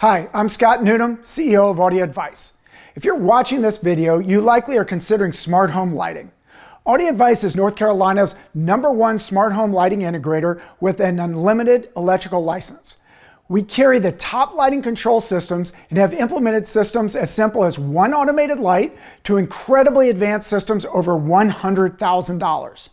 Hi, I'm Scott Newnham, CEO of Audio Advice. If you're watching this video, you likely are considering smart home lighting. Audio Advice is North Carolina's #1 smart home lighting integrator with an unlimited electrical license. We carry the top lighting control systems and have implemented systems as simple as one automated light to incredibly advanced systems over $100,000.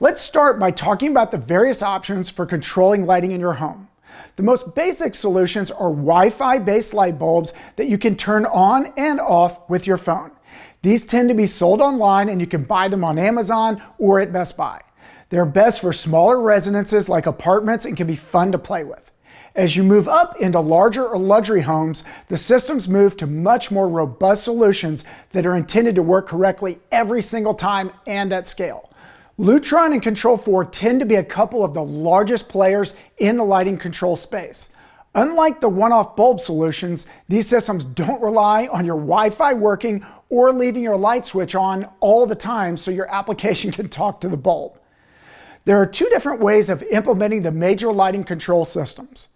Let's start by talking about the various options for controlling lighting in your home. The most basic solutions are Wi-Fi based light bulbs that you can turn on and off with your phone. These tend to be sold online and you can buy them on Amazon or at Best Buy. They're best for smaller residences like apartments and can be fun to play with. As you move up into larger or luxury homes, the systems move to much more robust solutions that are intended to work correctly every single time and at scale. Lutron and Control4 tend to be a couple of the largest players in the lighting control space. Unlike the one-off bulb solutions, these systems don't rely on your Wi-Fi working or leaving your light switch on all the time so your application can talk to the bulb. There are two different ways of implementing the major lighting control systems.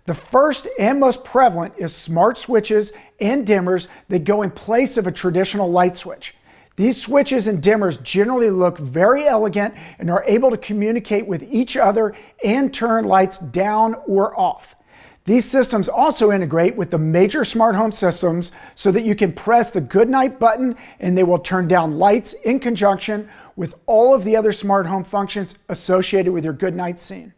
The first and most prevalent is smart switches and dimmers that go in place of a traditional light switch. These switches and dimmers generally look very elegant and are able to communicate with each other and turn lights down or off. These systems also integrate with the major smart home systems so that you can press the good night button and they will turn down lights in conjunction with all of the other smart home functions associated with your good night scene.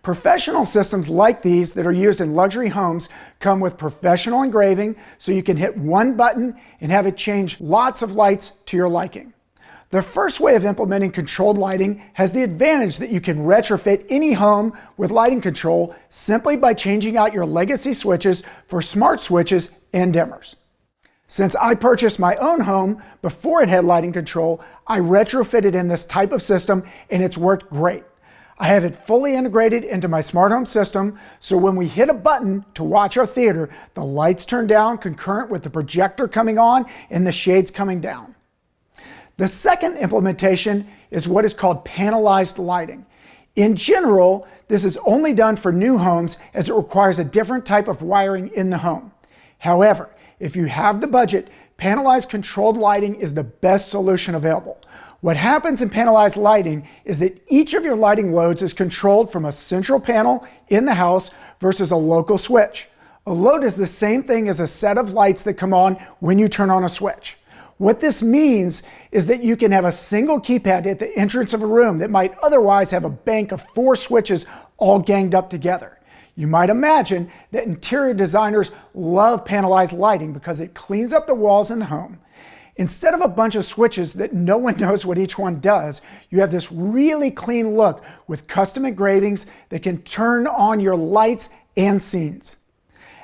Professional systems like these that are used in luxury homes come with professional engraving, so you can hit one button and have it change lots of lights to your liking. The first way of implementing controlled lighting has the advantage that you can retrofit any home with lighting control simply by changing out your legacy switches for smart switches and dimmers. Since I purchased my own home before it had lighting control, I retrofitted in this type of system and it's worked great. I have it fully integrated into my smart home system, so when we hit a button to watch our theater, the lights turn down concurrent with the projector coming on and the shades coming down. The second implementation is what is called panelized lighting. In general, this is only done for new homes as it requires a different type of wiring in the home. However, if you have the budget, panelized controlled lighting is the best solution available. What happens in panelized lighting is that each of your lighting loads is controlled from a central panel in the house versus a local switch. A load is the same thing as a set of lights that come on when you turn on a switch. What this means is that you can have a single keypad at the entrance of a room that might otherwise have a bank of 4 switches all ganged up together. You might imagine that interior designers love panelized lighting because it cleans up the walls in the home. Instead of a bunch of switches that no one knows what each one does, you have this really clean look with custom engravings that can turn on your lights and scenes.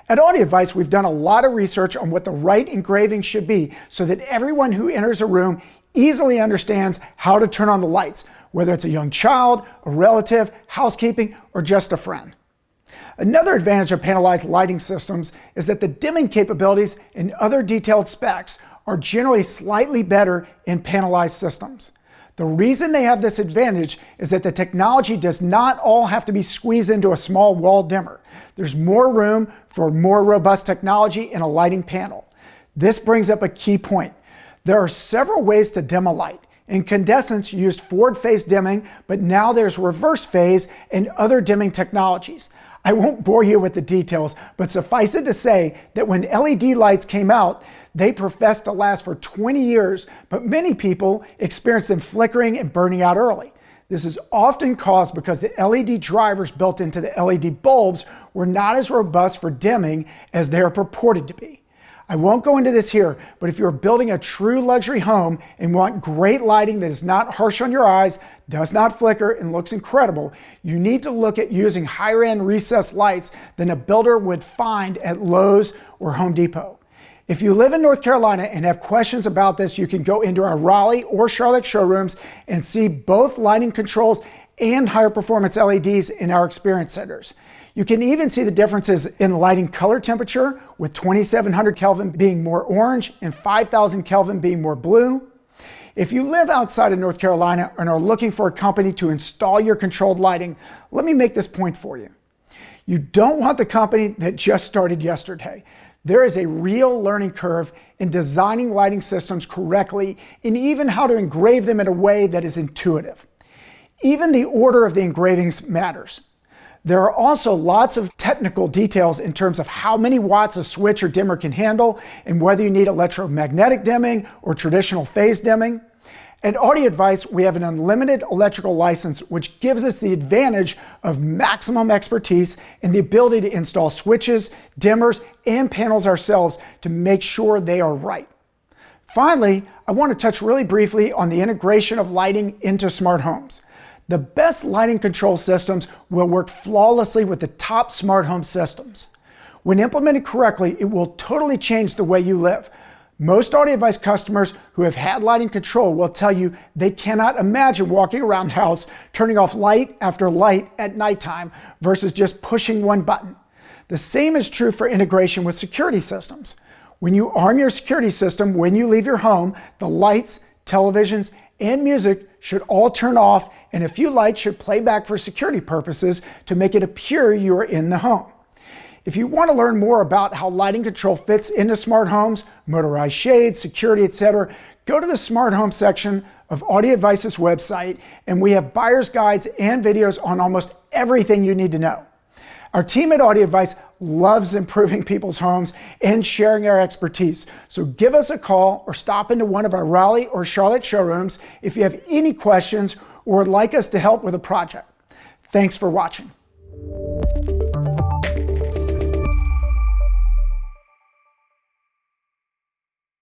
At Audio Advice, we've done a lot of research on what the right engraving should be so that everyone who enters a room easily understands how to turn on the lights, whether it's a young child, a relative, housekeeping, or just a friend. Another advantage of panelized lighting systems is that the dimming capabilities and other detailed specs are generally slightly better in panelized systems. The reason they have this advantage is that the technology does not all have to be squeezed into a small wall dimmer. There's more room for more robust technology in a lighting panel. This brings up a key point. There are several ways to dim a light. Incandescents used forward phase dimming, but now there's reverse phase and other dimming technologies. I won't bore you with the details, but suffice it to say that when LED lights came out, they professed to last for 20 years, but many people experienced them flickering and burning out early. This is often caused because the LED drivers built into the LED bulbs were not as robust for dimming as they are purported to be. I won't go into this here, but if you're building a true luxury home and want great lighting that is not harsh on your eyes, does not flicker, and looks incredible, you need to look at using higher-end recessed lights than a builder would find at Lowe's or Home Depot. If you live in North Carolina and have questions about this, you can go into our Raleigh or Charlotte showrooms and see both lighting controls and higher performance LEDs in our experience centers. You can even see the differences in lighting color temperature, with 2700 Kelvin being more orange and 5000 Kelvin being more blue. If you live outside of North Carolina and are looking for a company to install your controlled lighting, let me make this point for you. You don't want the company that just started yesterday. There is a real learning curve in designing lighting systems correctly and even how to engrave them in a way that is intuitive. Even the order of the engravings matters. There are also lots of technical details in terms of how many watts a switch or dimmer can handle and whether you need electromagnetic dimming or traditional phase dimming. At Audio Advice, we have an unlimited electrical license, which gives us the advantage of maximum expertise and the ability to install switches, dimmers, and panels ourselves to make sure they are right. Finally, I want to touch really briefly on the integration of lighting into smart homes. The best lighting control systems will work flawlessly with the top smart home systems. When implemented correctly, it will totally change the way you live. Most Audio Advice customers who have had lighting control will tell you they cannot imagine walking around the house turning off light after light at nighttime versus just pushing one button. The same is true for integration with security systems. When you arm your security system when you leave your home, the lights, televisions, and music should all turn off, and a few lights should play back for security purposes to make it appear you are in the home. If you want to learn more about how lighting control fits into smart homes, motorized shades, security, etc., go to the smart home section of Audio Advice's website, and we have buyer's guides and videos on almost everything you need to know. Our team at Audio Advice loves improving people's homes and sharing our expertise. So give us a call or stop into one of our Raleigh or Charlotte showrooms if you have any questions or would like us to help with a project. Thanks for watching.